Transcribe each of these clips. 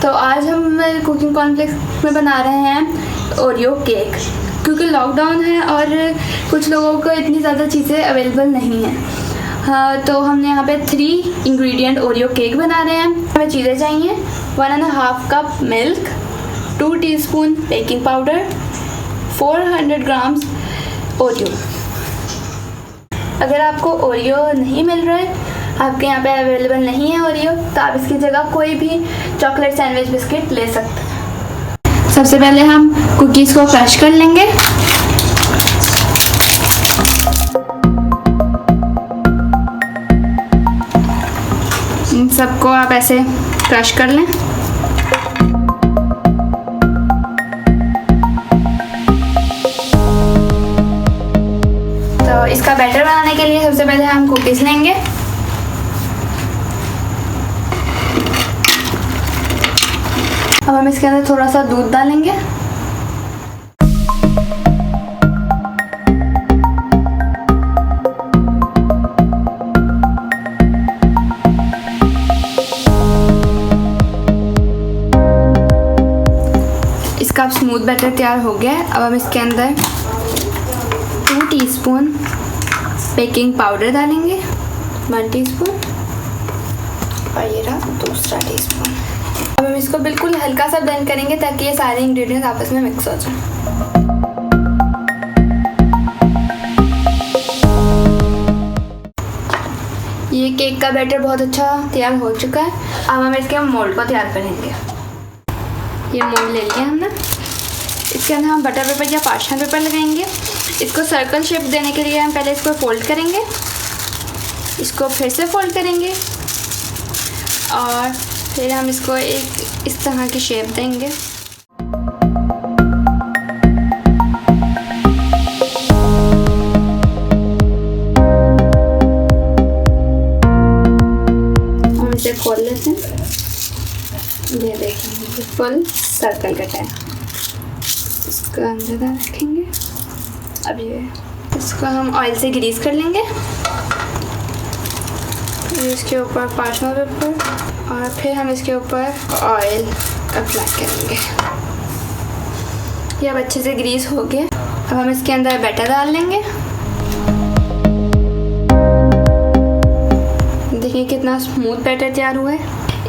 तो आज हम कुकिंग कॉम्प्लेक्स में बना रहे हैं ओरियो केक, क्योंकि लॉकडाउन है और कुछ लोगों को इतनी ज़्यादा चीज़ें अवेलेबल नहीं हैं। हाँ, तो हमने यहाँ पे 3 इंग्रेडिएंट ओरियो केक बना रहे हैं। हमें चीज़ें चाहिए 1.5 cup milk, 2 teaspoon baking powder, 400 grams Oreo. अगर आपको ओरियो नहीं मिल रहा है, आपके यहाँ पे अवेलेबल नहीं है ओरियो, तो आप इसकी जगह कोई भी चॉकलेट सैंडविच बिस्किट ले सकते हैं। सबसे पहले हम कुकीज़ को क्रश कर लेंगे। इन सबको आप ऐसे क्रश कर लें। तो इसका बैटर बनाने के लिए सबसे पहले हम कुकीज़ लेंगे। अब हम इसके अंदर थोड़ा सा दूध डालेंगे। इसका अब स्मूथ बैटर तैयार हो गया है। अब हम इसके अंदर 2 टीस्पून बेकिंग पाउडर डालेंगे, 1 टीस्पून, और ये रहा दूसरा टीस्पून। अब हम इसको बिल्कुल हल्का सा ब्लेंड करेंगे ताकि ये सारे इंग्रेडिएंट्स आपस में मिक्स हो जाए। ये केक का बैटर बहुत अच्छा तैयार हो चुका है। अब हम इसके मोल्ड को तैयार करेंगे। ये मोल्ड ले लिया हमने। इसके अंदर हम बटर पेपर या पार्चमेंट पेपर लगाएंगे। इसको सर्कल शेप देने के लिए हम पहले इसको फोल्ड करेंगे, इसको फिर से फोल्ड करेंगे और फिर हम इसको एक इस तरह की शेप देंगे। हम इसे खोल लेते हैं। ये देखेंगे फुल सर्कल कटा है। इसको अंदर रखेंगे। अब ये इसको हम ऑयल से ग्रीस कर लेंगे। इसके ऊपर पार्चमेंट पेपर और फिर हम इसके ऊपर ऑयल अप्लाई करेंगे। ये अब अच्छे से ग्रीस हो गया। अब हम इसके अंदर बैटर डाल लेंगे। देखिए कितना स्मूथ बैटर तैयार हुआ है।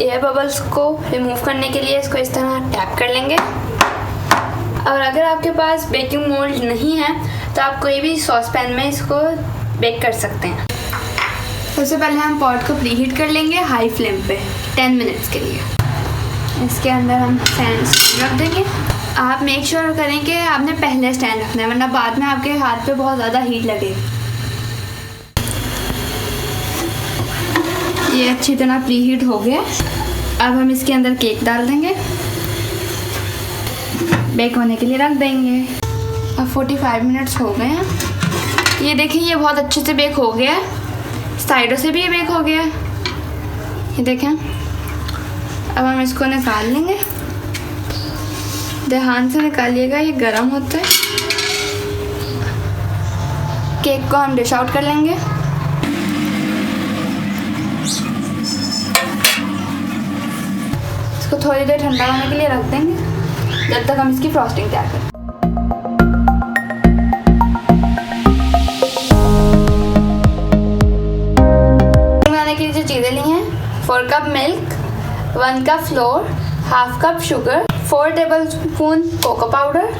एयर बबल्स को रिमूव करने के लिए इसको इस तरह टैप कर लेंगे। और अगर आपके पास बेकिंग मोल्ड नहीं है तो आप कोई भी सॉस पैन में इसको बेक कर सकते हैं। सबसे पहले हम पॉट को प्रीहीट कर लेंगे हाई फ्लेम पे 10 मिनट्स के लिए। इसके अंदर हम स्टैंड रख देंगे। आप मेक श्योर करें कि आपने पहले स्टैंड रखना है, वरना बाद में आपके हाथ पे बहुत ज़्यादा हीट लगे। ये अच्छी तरह प्रीहीट हो गया। अब हम इसके अंदर केक डाल देंगे, बेक होने के लिए रख देंगे। अब 45 मिनट्स हो गए हैं। ये देखिए ये बहुत अच्छे से बेक हो गया है। साइडों से भी ये बेक हो गया। ये देखें। अब हम इसको निकाल लेंगे। ध्यान से निकालिएगा, ये गर्म होता है। केक को हम डिश आउट कर लेंगे। इसको थोड़ी देर ठंडा होने के लिए रख देंगे, जब तक हम इसकी फ्रॉस्टिंग तैयार करें। चीज़ें ली हैं 4 cup milk, 1 cup flour, 1/2 cup sugar, 4 tablespoon cocoa powder,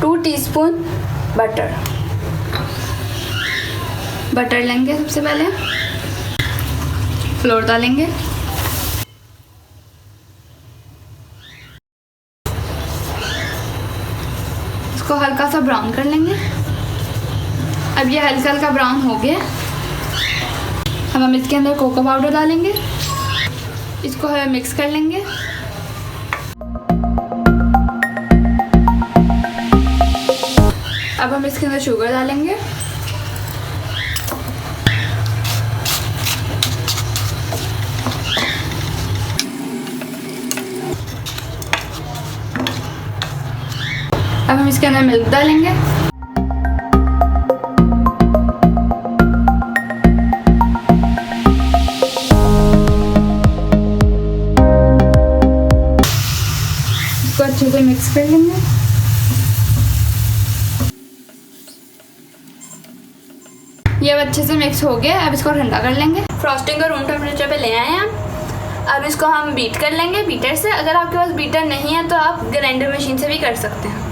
2 teaspoon butter. Butter लेंगे सबसे पहले, फ्लोर डालेंगे, इसको हल्का सा ब्राउन कर लेंगे। अब ये हल्का हल्का ब्राउन हो गया। अब हम इसके अंदर कोको पाउडर डालेंगे, इसको मिक्स कर लेंगे। अब हम इसके अंदर शुगर डालेंगे, अब हम इसके अंदर मिल्क डालेंगे। अच्छे से मिक्स कर लेंगे। ये अब अच्छे से मिक्स हो गया। अब इसको ठंडा कर लेंगे। फ्रॉस्टिंग को रूम टेम्परेचर पे ले आए हैं हम। अब इसको हम बीट कर लेंगे बीटर से। अगर आपके पास बीटर नहीं है तो आप ग्राइंडर मशीन से भी कर सकते हैं।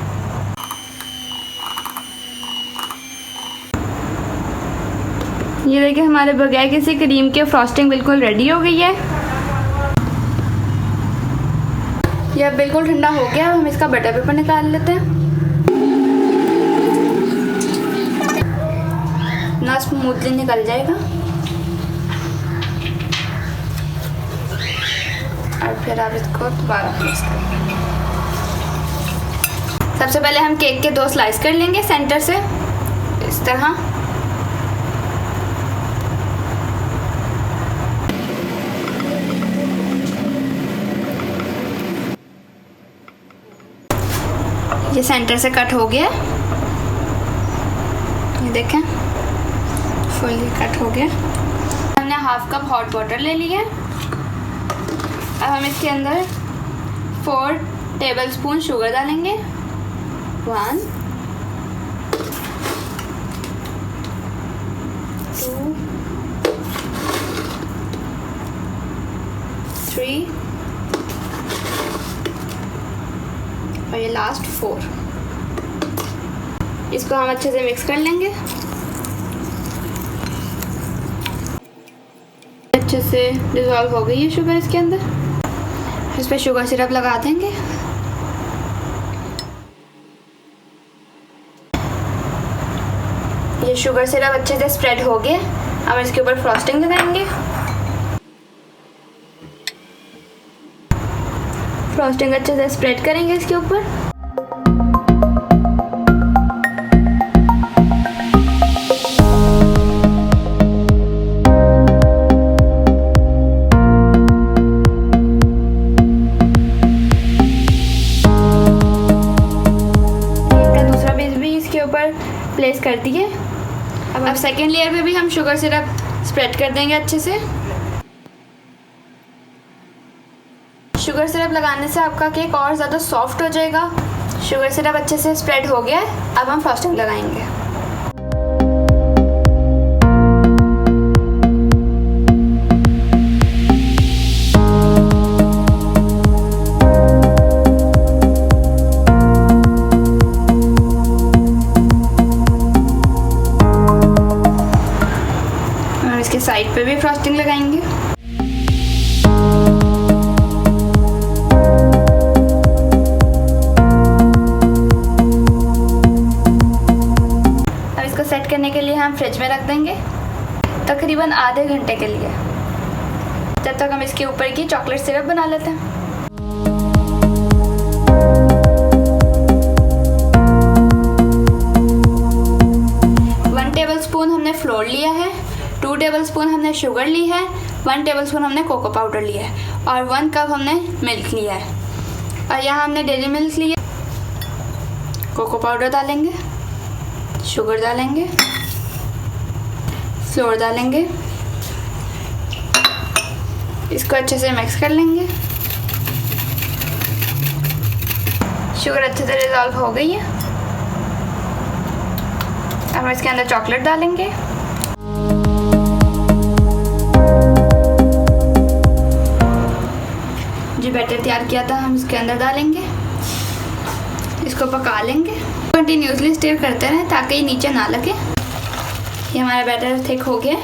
ये देखिए हमारे बगैर किसी क्रीम के फ्रॉस्टिंग बिल्कुल रेडी हो गई है। ये अब बिल्कुल ठंडा हो गया। हम इसका बटर पेपर निकाल लेते हैं। ना स्मूथली निकल जाएगा। और फिर आप इसको दोबारा प्रेस करेंगे। सबसे पहले हम केक के 2 स्लाइस कर लेंगे सेंटर से इस तरह। ये सेंटर से कट हो गया। ये देखें फुली कट हो गया। हमने हाफ कप हॉट वाटर ले लिया। अब हम इसके अंदर 4 टेबलस्पून शुगर डालेंगे। 1 2 3 और ये लास्ट 4। इसको हम अच्छे से मिक्स कर लेंगे। अच्छे से डिज़ोल्व हो गई है शुगर इसके अंदर। इस पर शुगर सिरप लगा देंगे। ये शुगर सिरप अच्छे से स्प्रेड हो गया। अब इसके ऊपर फ्रॉस्टिंग लगाएंगे। फ्रॉस्टिंग अच्छे से स्प्रेड करेंगे इसके ऊपर। इसका दूसरा पीस भी इसके ऊपर प्लेस कर दिए। अब सेकेंड लेयर पे भी हम शुगर सिरप स्प्रेड कर देंगे अच्छे से। शुगर सिरप लगाने से आपका केक और ज़्यादा सॉफ्ट हो जाएगा। शुगर सिरप अच्छे से स्प्रेड हो गया है। अब हम फ्रॉस्टिंग लगाएंगे। और इसके साइड पे भी फ्रॉस्टिंग लगाएंगे। सेट करने के लिए हम फ्रिज में रख देंगे तकरीबन आधे घंटे के लिए। जब तक हम इसके ऊपर की चॉकलेट सिरप बना लेते हैं। वन टेबलस्पून हमने फ्लोर लिया है। 2 टेबलस्पून हमने शुगर ली है। 1 टेबलस्पून हमने कोको पाउडर लिया है और 1 कप हमने मिल्क लिया है। और यहाँ हमने डेयरी मिल्क लिया। कोको पाउडर डालेंगे, शुगर डालेंगे, फ्लोर डालेंगे। इसको अच्छे से मिक्स कर लेंगे। शुगर अच्छे से डिज़ोल्व हो गई है। अब हम इसके अंदर चॉकलेट डालेंगे। जो बैटर तैयार किया था हम इसके अंदर डालेंगे। इसको पका लेंगे। कंटिन्यूसली स्टिर करते रहें ताकि ये नीचे ना लगे। ये हमारा बैटर थिक हो गया।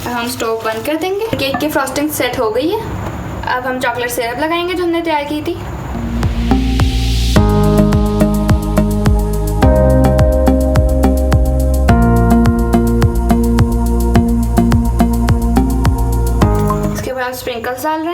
अब हम स्टोव बंद कर देंगे। केक की फ्रॉस्टिंग सेट हो गई है। अब हम चॉकलेट सिरप लगाएंगे जो हमने तैयार की थी। इसके बाद स्प्रिंकल्स डाल रहे हैं।